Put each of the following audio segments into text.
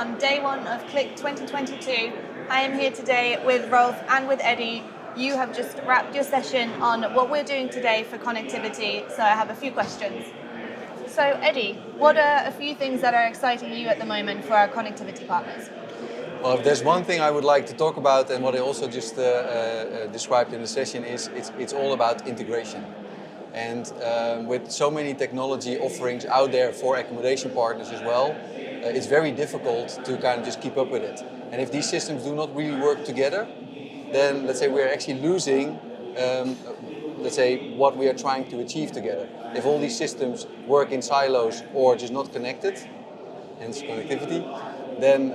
on day one of Click 2022. I am here today with Rolf and with Eddy. You have just wrapped your session on what we're doing today for connectivity, so I have a few questions. So Eddy, what are a few things that are exciting you at the moment for our connectivity partners? Well, if there's one thing I would like to talk about, and what I also just described in the session, is it's all about integration. And with so many technology offerings out there for accommodation partners as well, it's very difficult to kind of just keep up with it. And if these systems do not really work together, then let's say we're actually losing what we are trying to achieve together. If all these systems work in silos or just not connected, hence connectivity, then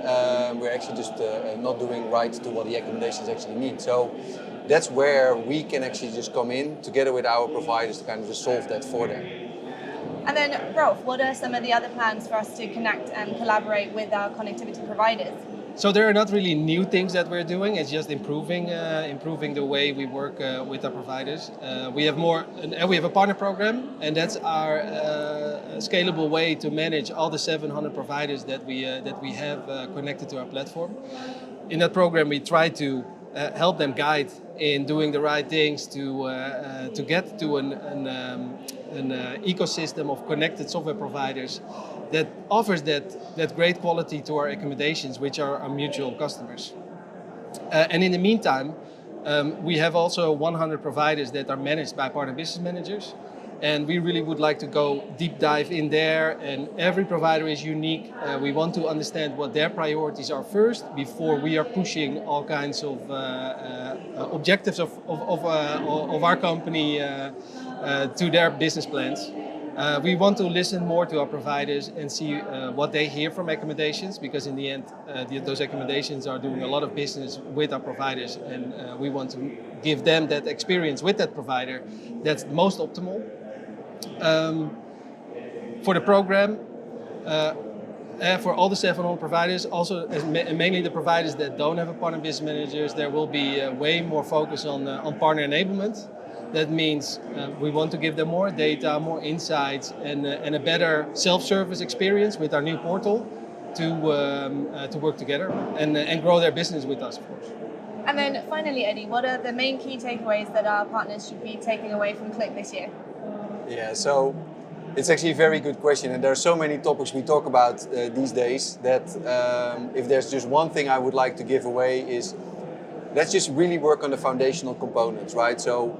we're actually just not doing right to what the accommodations actually need. So that's where we can actually just come in together with our providers to kind of just solve that for them. And then Rolf, what are some of the other plans for us to connect and collaborate with our connectivity providers? So there are not really new things that we're doing. It's just improving the way we work with our providers. We have a partner program, and that's our scalable way to manage all the 700 providers that we have connected to our platform. In that program, we try to help them guide in doing the right things to get to an ecosystem of connected software providers that offers that great quality to our accommodations, which are our mutual customers. And in the meantime, we have also 100 providers that are managed by partner business managers. And we really would like to go deep dive in there, and every provider is unique. We want to understand what their priorities are first before we are pushing all kinds of objectives of our company to their business plans. We want to listen more to our providers and see what they hear from accommodations, because in the end, those accommodations are doing a lot of business with our providers, and we want to give them that experience with that provider that's most optimal. For the program, for all the 700 providers, also mainly the providers that don't have a partner business managers, there will be way more focus on partner enablement. That means we want to give them more data, more insights, and a better self-service experience with our new portal to work together and grow their business with us, of course. And then finally, Eddy, what are the main key takeaways that our partners should be taking away from Click this year? Yeah, so it's actually a very good question, and there are so many topics we talk about these days that if there's just one thing I would like to give away is let's just really work on the foundational components, right? So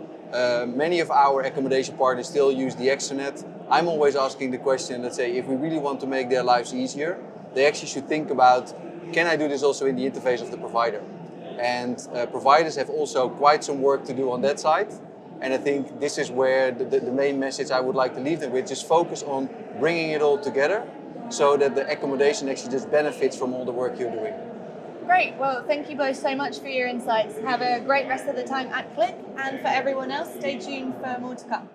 many of our accommodation partners still use the extranet. I'm always asking the question, let's say, if we really want to make their lives easier, they actually should think about, can I do this also in the interface of the provider? And providers have also quite some work to do on that side. And I think this is where the main message I would like to leave them with, just focus on bringing it all together so that the accommodation actually just benefits from all the work you're doing. Great, well thank you both so much for your insights. Have a great rest of the time at Click, and for everyone else, stay tuned for more to come.